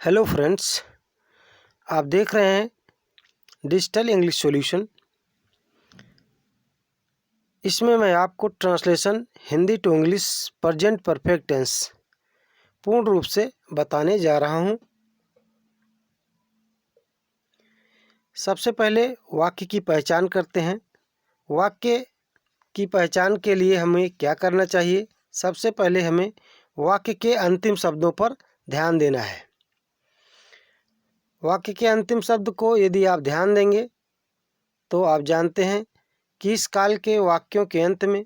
Hello friends, आप देख रहे हैं डिजिटल इंग्लिश सॉल्यूशन। इसमें मैं आपको translation Hindi to English present perfect tense पूर्ण रूप से बताने जा रहा हूं। सबसे पहले वाक्य की पहचान करते हैं। वाक्य की पहचान के लिए हमें क्या करना चाहिए? सबसे पहले हमें वाक्य के अंतिम शब्दों पर ध्यान देना है। वाक्य के अंतिम शब्द को यदि आप ध्यान देंगे तो आप जानते हैं कि इस काल के वाक्यों के अंत में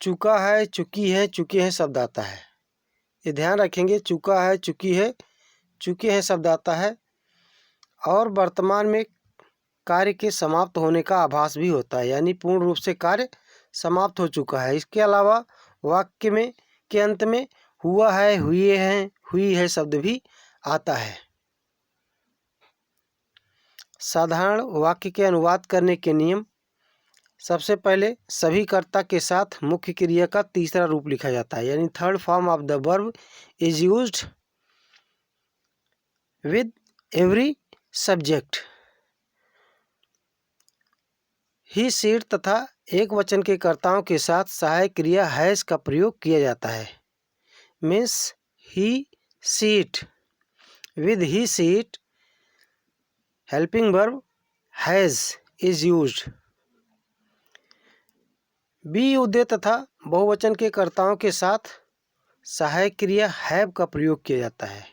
चुका है, चुकी है, चुके हैं शब्द आता है। ये ध्यान रखेंगे, चुका है, चुकी है, चुके हैं शब्द आता है और वर्तमान में कार्य के समाप्त होने का आभास भी होता है, यानी पूर्ण रूप से कार्य समाप्त हो चुका है। इसके अलावा वाक्य में के अंत में हुआ है, हुए हैं, हुई है शब्द भी आता है। साधारण वाक्य के अनुवाद करने के नियम। सबसे पहले सभी कर्ता के साथ मुख्य क्रिया का तीसरा रूप लिखा जाता है, यानी third form of the verb is used with every subject. He seat तथा एक वचन के कर्ताओं के साथ सहायक क्रिया हैज का प्रयोग किया जाता है। Means he sit with he sit helping verb has is used. बी उद्देय तथा बहुवचन के कर्ताओं के साथ सहायक क्रिया हैव का प्रयोग किया जाता है।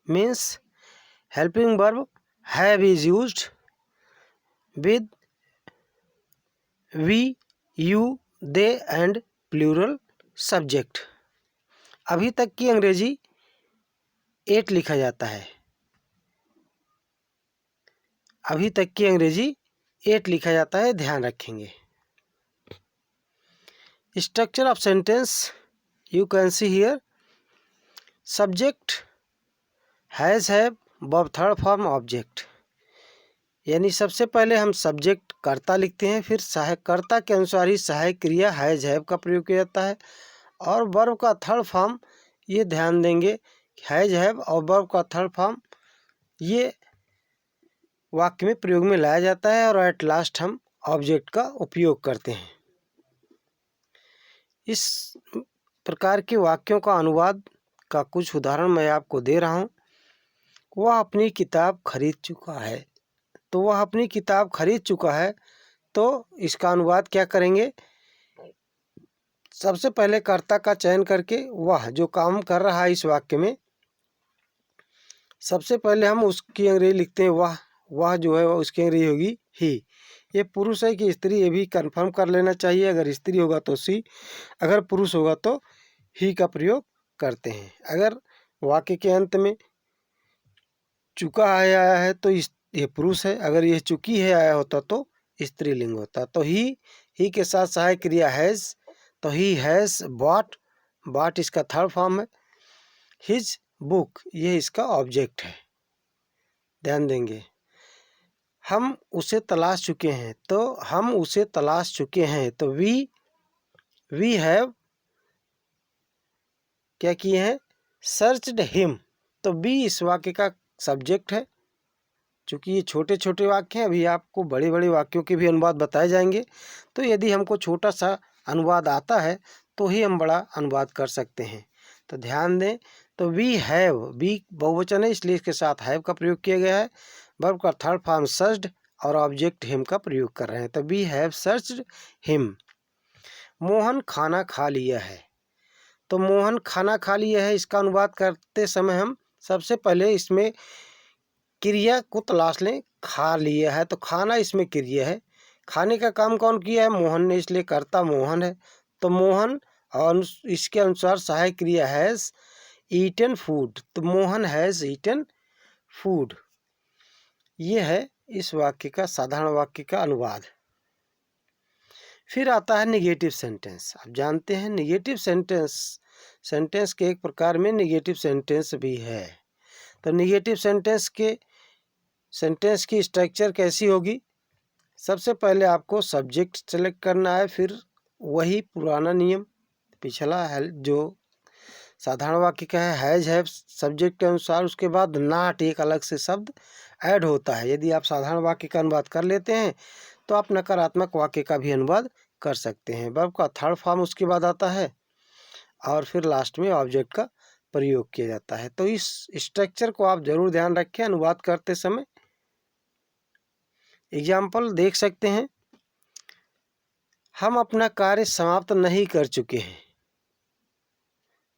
Means helping verb have is used with we, you, they and plural subject. अभी तक की अंग्रेजी 8 लिखा जाता है। अभी तक की अंग्रेजी 8 लिखा जाता है, ध्यान रखेंगे। Structure of sentence you can see here. Subject has have verb third form object, यानी सबसे पहले हम सब्जेक्ट कर्ता लिखते हैं, फिर सहायक कर्ता के अनुसार ही सहायक क्रिया हैज हैव का प्रयोग किया जाता है। और वर्ब का थर्ड फॉर्म ये ध्यान देंगे, हैज हैव और वर्ब का थर्ड फॉर्म ये वाक्य में प्रयोग में लाया जाता है और एट लास्ट हम ऑब्जेक्ट का उपयोग करते हैं। इस प्रकार के वाक्यों का अनुवाद का कुछ उदाहरण मैं आपको दे रहा हूँ। वह अपनी किताब खरीद चुका है, तो वह अपनी किताब खरीद चुका है, तो इसका अनुवाद क्या करेंगे? सबसे पहले कर्ता का चयन करके वह जो काम कर रहा है इस वाक्य में, सबसे पहले हम उसकी अंग्रेजी लिखते हैं वह जो है उसकी अंग्रेजी होगी ही। ये पुरुष है कि स्त्री, ये भी कंफर्म कर लेना चाहिए। अगर स्त्री होगा तो सी, अगर पुरुष होगा तो ही का प्रयोग करते हैं। अगर वाक्य के अंत में चुका है आया है तो ये पुरुष है, अगर यह चुकी है आया होता तो स्त्रीलिंग होता। तो ही के साथ सहायक क्रिया हैज, तो ही हैज बॉट, बॉट इसका थर्ड फॉर्म है। हिज बुक ये इसका ऑब्जेक्ट है, ध्यान देंगे। हम उसे तलाश चुके हैं, तो हम उसे तलाश चुके हैं, तो वी हैव क्या किए हैं? Searched him. तो बी इस वाक्य का सब्जेक्ट है। चूँकि ये छोटे छोटे वाक्य हैं, अभी आपको बड़े बड़े वाक्यों के भी अनुवाद बताए जाएंगे, तो यदि हमको छोटा सा अनुवाद आता है तो ही हम बड़ा अनुवाद कर सकते हैं। तो ध्यान दें, तो वी हैव, बी बहुवचन है इसलिए इसके साथ हैव का प्रयोग किया गया है। वर्ब का थर्ड फॉर्म सर्च्ड और ऑब्जेक्ट हिम का प्रयोग कर रहे हैं, तो we have searched him. Mohan खाना खा लिया है, तो मोहन खाना खा लिया है, इसका अनुवाद करते समय हम सबसे पहले इसमें क्रिया को तलाश लें। खा लिया है तो खाना इसमें क्रिया है, खाने का काम कौन किया है? मोहन ने, इसलिए कर्ता मोहन है। तो मोहन और इसके अनुसार सहायक क्रिया हैज़ ईटन फूड, तो मोहन हैज़ ईटन फूड। ये है इस वाक्य का, साधारण वाक्य का अनुवाद। फिर आता है निगेटिव सेंटेंस। आप जानते हैं निगेटिव सेंटेंस के एक प्रकार में निगेटिव सेंटेंस भी है। तो निगेटिव सेंटेंस की स्ट्रक्चर कैसी होगी? सबसे पहले आपको सब्जेक्ट सेलेक्ट करना है, फिर वही पुराना नियम पिछला है जो साधारण वाक्य क्या है, हैज हैव सब्जेक्ट के अनुसार, उसके बाद नॉट एक अलग से शब्द ऐड होता है। यदि आप साधारण वाक्य का अनुवाद कर लेते हैं तो आप नकारात्मक वाक्य का भी अनुवाद कर सकते हैं। वर्ब का थर्ड फॉर्म उसके बाद आता है और फिर लास्ट में ऑब्जेक्ट का प्रयोग किया जाता है। तो इस स्ट्रक्चर को आप जरूर ध्यान रखें अनुवाद करते समय। एग्जाम्पल देख सकते हैं, हम अपना कार्य समाप्त नहीं कर चुके हैं।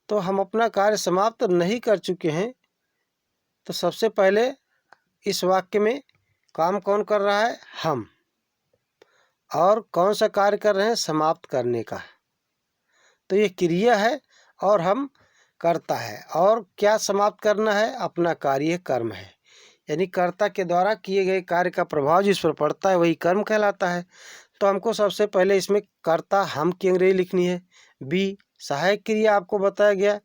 तो हम अपना कार्य समाप्त नहीं कर चुके हैं, तो सबसे पहले इस वाक्य में काम कौन कर रहा है, हम, और कौन सा कार्य कर रहे हैं, समाप्त करने का। तो ये क्रिया है और हम कर्ता है, और क्या समाप्त करना है, अपना कार्य कर्म है। यानी कर्ता के द्वारा किए गए कार्य का प्रभाव जिस पर पड़ता है वही कर्म कहलाता है। तो हमको सबसे पहले इसमें कर्ता हम की अंग्रेजी लिखनी है। बी सहायक क्रिया आपको बताया गया,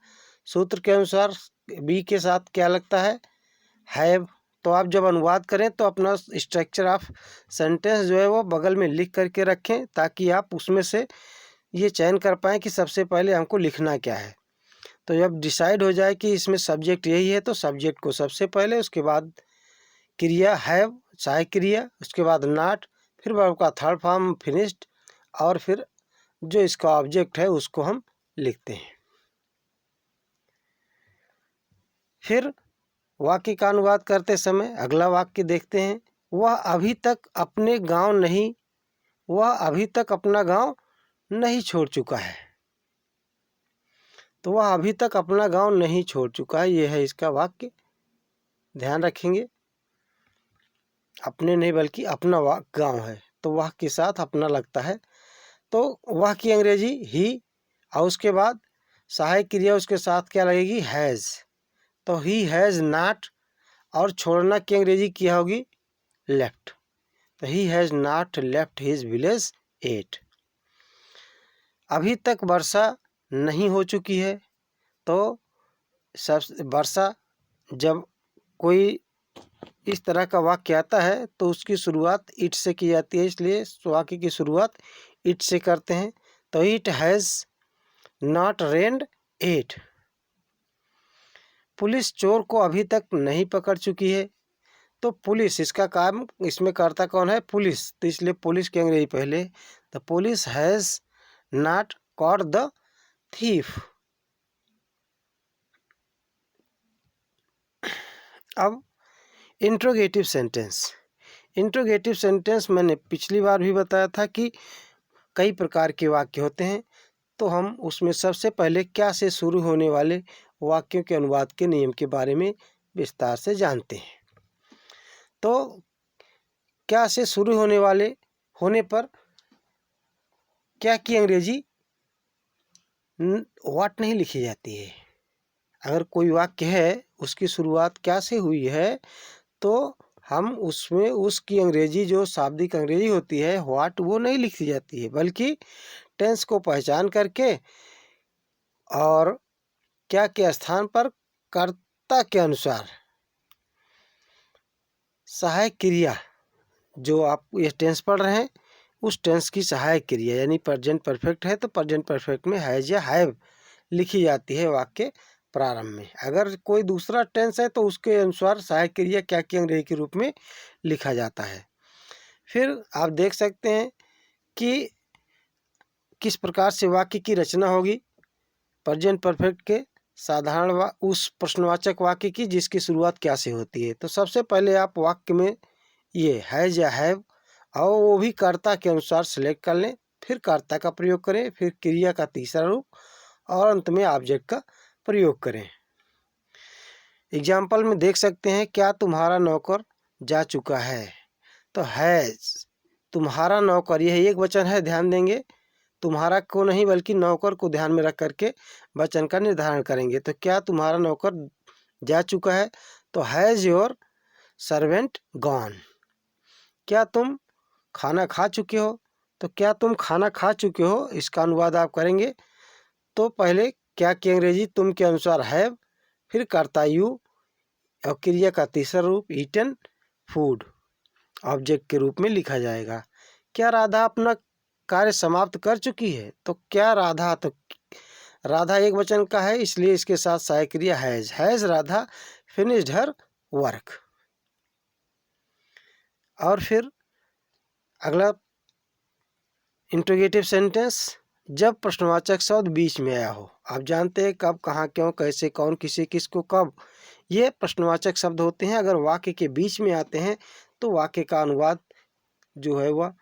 सूत्र के अनुसार बी के साथ क्या लगता है, हैव। तो आप जब अनुवाद करें तो अपना स्ट्रक्चर ऑफ सेंटेंस जो है वो बगल में लिख करके रखें, ताकि आप उसमें से ये चयन कर पाएँ कि सबसे पहले हमको लिखना क्या है। तो जब डिसाइड हो जाए कि इसमें सब्जेक्ट यही है तो सब्जेक्ट को सबसे पहले, उसके बाद क्रिया हैव सहायक क्रिया, उसके बाद नॉट, फिर वर्ब का थर्ड फॉर्म फिनिश्ड, और फिर जो इसका ऑब्जेक्ट है उसको हम लिखते हैं। फिर वाक्य का अनुवाद करते समय अगला वाक्य देखते हैं, वह अभी तक अपने गांव नहीं, वह अभी तक अपना गांव नहीं छोड़ चुका है। तो वह अभी तक अपना गांव नहीं छोड़ चुका है, ये है इसका वाक्य। ध्यान रखेंगे, अपने नहीं बल्कि अपना गांव है, तो वह के साथ अपना लगता है। तो वह की अंग्रेजी ही, और उसके बाद सहायक क्रिया उसके साथ क्या लगेगी, हैज़। तो ही हैज़ नॉट, और छोड़ना की अंग्रेजी क्या होगी, लेफ्ट। तो he has not left his village yet. अभी तक वर्षा नहीं हो चुकी है। तो सब वर्षा, जब कोई इस तरह का वाक्य आता है तो उसकी शुरुआत इट से की जाती है, इसलिए वाक्य की शुरुआत इट से करते हैं। तो it has not rained yet. Police चोर को अभी तक नहीं पकड़ चुकी है। तो पुलिस, इसका काम, इसमें करता कौन है, पुलिस, तो इसलिए पुलिस की अंग्रेजी पहले। The police has not caught the thief. अब इंट्रोगेटिव सेंटेंस। इंट्रोगेटिव सेंटेंस मैंने पिछली बार भी बताया था कि कई प्रकार के वाक्य होते हैं। तो हम उसमें सबसे पहले क्या से शुरू होने वाले वाक्यों के अनुवाद के नियम के बारे में विस्तार से जानते हैं। तो क्या से शुरू होने वाले होने पर क्या की अंग्रेजी व्हाट नहीं लिखी जाती है। अगर कोई वाक्य है उसकी शुरुआत क्या से हुई है तो हम उसमें उसकी अंग्रेजी जो शाब्दिक अंग्रेजी होती है व्हाट, वो नहीं लिखी जाती है, बल्कि टेंस को पहचान करके और क्या के स्थान पर कर्ता के अनुसार सहायक क्रिया, जो आप ये टेंस पढ़ रहे हैं उस टेंस की सहायक क्रिया, यानी प्रेजेंट परफेक्ट है तो प्रेजेंट परफेक्ट में हैज या हैव लिखी जाती है वाक्य प्रारंभ में। अगर कोई दूसरा टेंस है तो उसके अनुसार सहायक क्रिया क्या की अंग्रेजी के रूप में लिखा जाता है। फिर आप देख सकते हैं कि किस प्रकार से वाक्य की रचना होगी। प्रेजेंट परफेक्ट के साधारण उस प्रश्नवाचक वाक्य की जिसकी शुरुआत क्या से होती है। तो सबसे पहले आप वाक्य में ये हैज या हैव, और वो भी कर्ता के अनुसार सेलेक्ट कर लें, फिर कर्ता का प्रयोग करें, फिर क्रिया का तीसरा रूप, और अंत में ऑब्जेक्ट का प्रयोग करें। एग्जाम्पल में देख सकते हैं, क्या तुम्हारा नौकर जा चुका है। तो हैज, तुम्हारा नौकर, यह एक वचन है, ध्यान देंगे, तुम्हारा को नहीं बल्कि नौकर को ध्यान में रख करके वचन का निर्धारण करेंगे। तो क्या तुम्हारा नौकर जा चुका है, तो हैज़ योर सर्वेंट गॉन। क्या तुम खाना खा चुके हो, तो क्या तुम खाना खा चुके हो, इसका अनुवाद आप करेंगे तो पहले क्या की अंग्रेजी तुम के अनुसार हैव, फिर कर्ता यू, और क्रिया का तीसरा रूप ईटन फूड ऑब्जेक्ट के रूप में लिखा जाएगा। क्या राधा अपना कार्य समाप्त कर चुकी है, तो क्या राधा, तो राधा एक वचन का है, इसलिए इसके साथ सहायक क्रिया has Radha finished her work. और फिर अगला इंट्रोगेटिव सेंटेंस, जब प्रश्नवाचक शब्द बीच में आया हो। आप जानते हैं कब, कहाँ, क्यों, कैसे, कौन, किसे, किसको, कब, ये प्रश्नवाचक शब्द होते हैं। अगर वाक्य के बीच में आते हैं तो वाक्य का अनुवाद जो है वह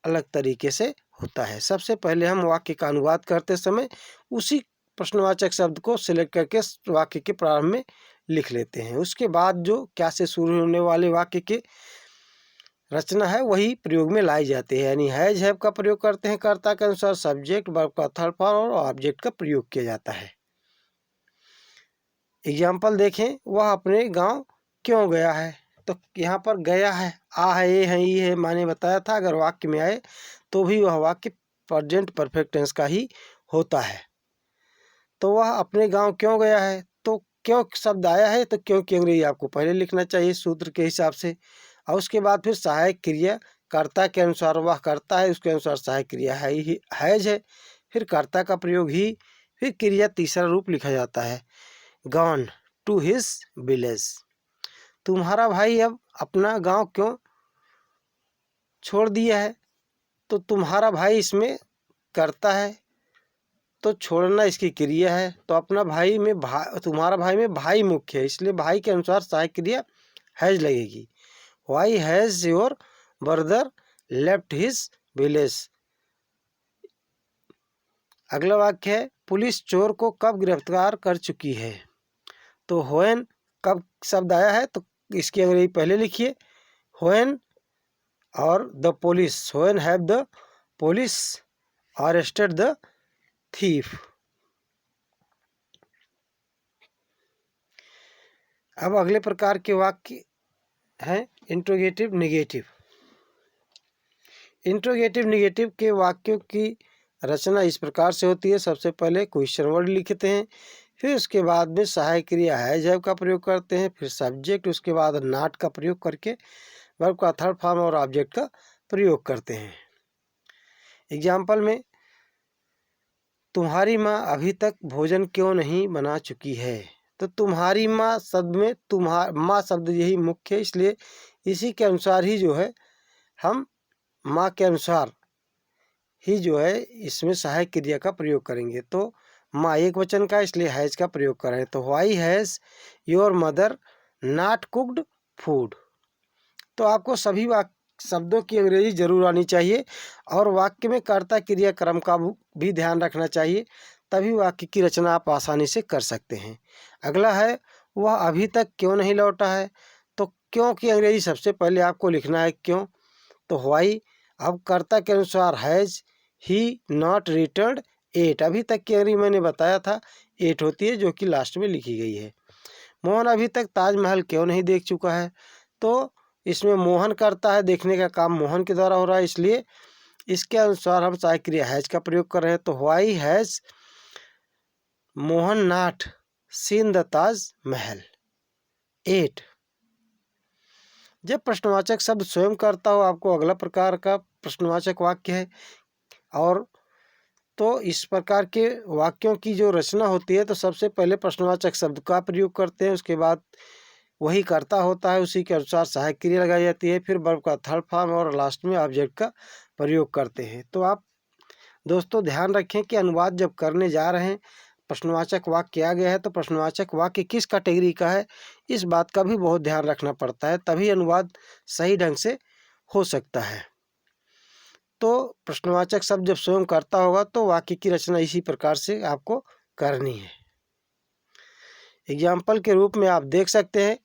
अलग तरीके से होता है। सबसे पहले हम वाक्य का अनुवाद करते समय उसी प्रश्नवाचक शब्द को सिलेक्ट करके वाक्य के प्रारंभ में लिख लेते हैं। उसके बाद जो क्या से शुरू होने वाले वाक्य के रचना है वही प्रयोग में लाई जाती है। यानी हैज हैव का प्रयोग करते हैं कर्ता के अनुसार, सब्जेक्ट वर्ब का थर्ड फॉर्म और ऑब्जेक्ट का प्रयोग किया जाता है। एग्जाम्पल देखें, वह अपने गांव क्यों गया है, तो यहाँ पर गया है, आ है, ये है, ये है, माने बताया था। अगर वाक्य में आए तो भी वह वाक्य प्रेजेंट परफेक्ट टेंस का ही होता है। तो वह अपने गांव क्यों गया है, तो क्यों शब्द आया है तो क्यों की अंग्रेजी आपको पहले लिखना चाहिए सूत्र के हिसाब से। और उसके बाद फिर सहायक क्रिया कर्ता के अनुसार, वह करता है उसके अनुसार सहायक क्रिया है ही हैज है, फिर कर्ता का प्रयोग ही, फिर क्रिया तीसरा रूप लिखा जाता है गॉन टू हिज विलेज। तुम्हारा भाई अब अपना गांव क्यों छोड़ दिया है, तो तुम्हारा भाई इसमें करता है, तो छोड़ना इसकी क्रिया है। तो अपना भाई में तुम्हारा भाई में भाई मुख्य है, इसलिए भाई के अनुसार सहायक क्रिया हैज लगेगी। Why has your brother left his village. अगला वाक्य है, पुलिस चोर को कब गिरफ्तार कर चुकी है, तो व्हेन कब शब्द आया है तो इसकी अंग्रेजी पहले लिखिए व्हेन, और the police, when have the police arrested the thief. अब अगले प्रकार के वाक्य हैं इंट्रोगेटिव निगेटिव। इंट्रोगेटिव निगेटिव के वाक्यों की रचना इस प्रकार से होती है। सबसे पहले क्वेश्चन वर्ड लिखते हैं, फिर उसके बाद में सहायक क्रिया हैज हैव का प्रयोग करते हैं, फिर सब्जेक्ट, उसके बाद नॉट का प्रयोग करके वर्ब का थर्ड फॉर्म और ऑब्जेक्ट का प्रयोग करते हैं। एग्जाम्पल में, तुम्हारी माँ अभी तक भोजन क्यों नहीं बना चुकी है, तो तुम्हारी माँ शब्द में माँ शब्द यही मुख्य है, इसलिए इसी के अनुसार ही जो है हम माँ के अनुसार ही जो है इसमें सहायक क्रिया का प्रयोग करेंगे। तो माँ एक वचन का, इसलिए हैज का प्रयोग करें। तो why has your mother not cooked food. तो आपको सभी शब्दों की अंग्रेजी जरूर आनी चाहिए और वाक्य में कर्ता क्रिया क्रम का भी ध्यान रखना चाहिए, तभी वाक्य की रचना आप आसानी से कर सकते हैं। अगला है, वह अभी तक क्यों नहीं लौटा है, तो क्यों की अंग्रेजी सबसे पहले आपको लिखना है क्यों, तो व्हाई। अब कर्ता के अनुसार has he not returned yet, अभी तक की अंग्रेजी मैंने बताया था एट होती है जो कि लास्ट में लिखी गई है। मोहन अभी तक ताजमहल क्यों नहीं देख चुका है, तो इसमें मोहन करता है, देखने का काम मोहन के द्वारा हो रहा है, इसलिए इसके अनुसार हम सहायक क्रिया हैज का प्रयोग कर रहे हैं। तो why has Mohan not seen the Taj Mahal at. जब प्रश्नवाचक शब्द स्वयं करता हो, आपको अगला प्रकार का प्रश्नवाचक वाक्य है। और तो इस प्रकार के वाक्यों की जो रचना होती है, तो सबसे पहले प्रश्नवाचक शब्द का प्रयोग करते हैं, उसके बाद वही कर्ता होता है, उसी के अनुसार सहायक क्रिया लगाई जाती है, फिर वर्ब का थर्ड फॉर्म और लास्ट में ऑब्जेक्ट का प्रयोग करते हैं। तो आप दोस्तों ध्यान रखें कि अनुवाद जब करने जा रहे हैं, प्रश्नवाचक वाक्य आ गया है तो प्रश्नवाचक वाक्य किस कैटेगरी का है, इस बात का भी बहुत ध्यान रखना पड़ता है, तभी अनुवाद सही ढंग से हो सकता है। तो प्रश्नवाचक शब्द जब स्वयं करता होगा तो वाक्य की रचना इसी प्रकार से आपको करनी है। एग्जाम्पल के रूप में आप देख सकते हैं,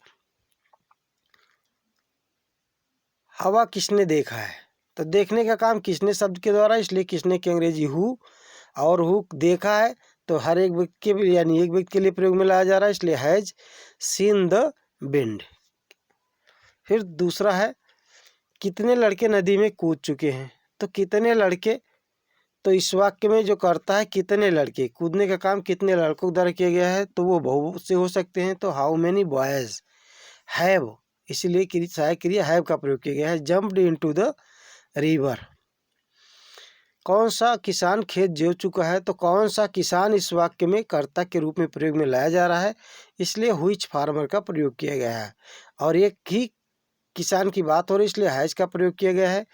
हवा किसने देखा है, तो देखने का काम किसने शब्द के द्वारा, इसलिए किसने की अंग्रेजी हु, और हु देखा है तो हर एक व्यक्ति के यानी एक व्यक्ति के लिए प्रयोग में लाया जा रहा है, इसलिए हैज सीन द विंड। फिर दूसरा है, कितने लड़के नदी में कूद चुके हैं, तो कितने लड़के, तो इस वाक्य में जो करता है कितने लड़के, कूदने का काम कितने लड़कों द्वारा किया गया है, तो वो बहु से हो सकते हैं, तो हाउ मेनी बॉयज हैव, इसीलिए सहायक क्रिया हैव का प्रयोग किया गया है। Jumped into the river. कौन सा किसान खेत जो चुका है, तो कौन सा किसान इस वाक्य में कर्ता के रूप में प्रयोग में लाया जा रहा है, इसलिए व्हिच फार्मर का प्रयोग किया गया है। और एक ही किसान की बात हो रही इसलिए हैज का प्रयोग किया गया है।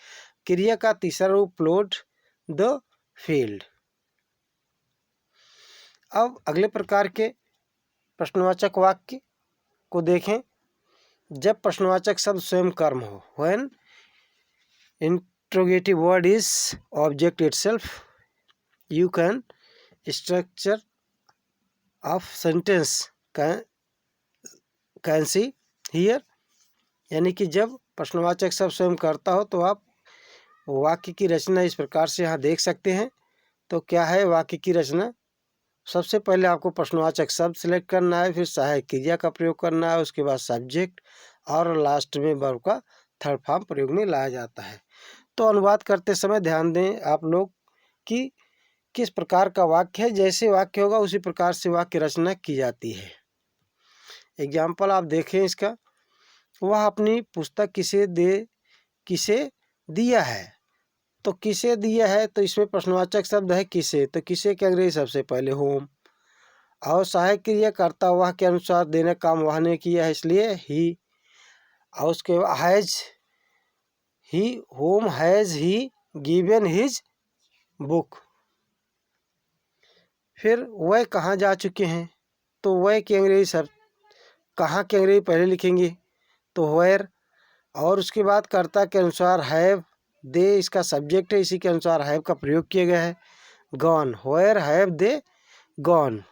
क्रिया का तीसरा रूप प्लॉट द फील्ड। अब अगले प्रकार के प्रश्नवाचक वाक्य को देखें। जब प्रश्नवाचक शब्द स्वयं कर्म हो, when interrogative word is object itself, you can structure of sentence can see here. यानी कि जब प्रश्नवाचक शब्द स्वयं करता हो तो आप वाक्य की रचना इस प्रकार से यहाँ देख सकते हैं। तो क्या है वाक्य की रचना? सबसे पहले आपको प्रश्नवाचक शब्द सेलेक्ट करना है, फिर सहायक क्रिया का प्रयोग करना है, उसके बाद सब्जेक्ट और लास्ट में वर्ब का थर्ड फॉर्म प्रयोग में लाया जाता है। तो अनुवाद करते समय ध्यान दें आप लोग कि किस प्रकार का वाक्य है, जैसे वाक्य होगा उसी प्रकार से वाक्य रचना की जाती है। एग्जाम्पल आप देखें इसका। वह अपनी पुस्तक किसे दिया है, तो किसे दिया है, तो इसमें प्रश्नवाचक शब्द है किसे, तो किसे के अंग्रेजी सबसे पहले होम। और सहायक क्रिया करता वह के अनुसार देने काम वह ने किया है इसलिए ही। और उसके बाद has he, home has he given his book. फिर वह कहाँ जा चुके हैं, तो वह की अंग्रेजी सब कहाँ के अंग्रेजी पहले लिखेंगे, तो वेयर। और उसके बाद कर्ता के अनुसार हैव, दे इसका सब्जेक्ट है, इसी के अनुसार हैव का प्रयोग किया गया है। Gone, where have they gone.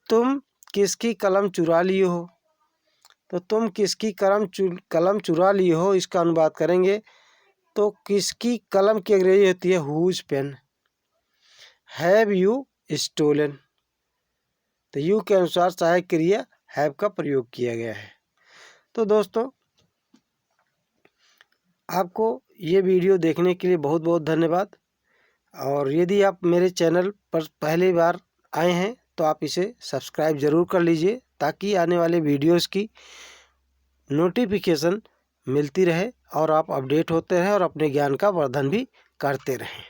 तुम किसकी कलम चुरा लिए हो, तो तुम किसकी कलम चुरा लिए हो, इसका अनुवाद करेंगे तो किसकी कलम की अंग्रेजी होती है whose pen. Have you stolen, तो यू के अनुसार सहायक क्रिया हैव का प्रयोग किया गया है। तो दोस्तों आपको ये वीडियो देखने के लिए बहुत बहुत धन्यवाद। और यदि आप मेरे चैनल पर पहली बार आए हैं तो आप इसे सब्सक्राइब ज़रूर कर लीजिए, ताकि आने वाले वीडियोस की नोटिफिकेशन मिलती रहे और आप अपडेट होते रहें और अपने ज्ञान का वर्धन भी करते रहें।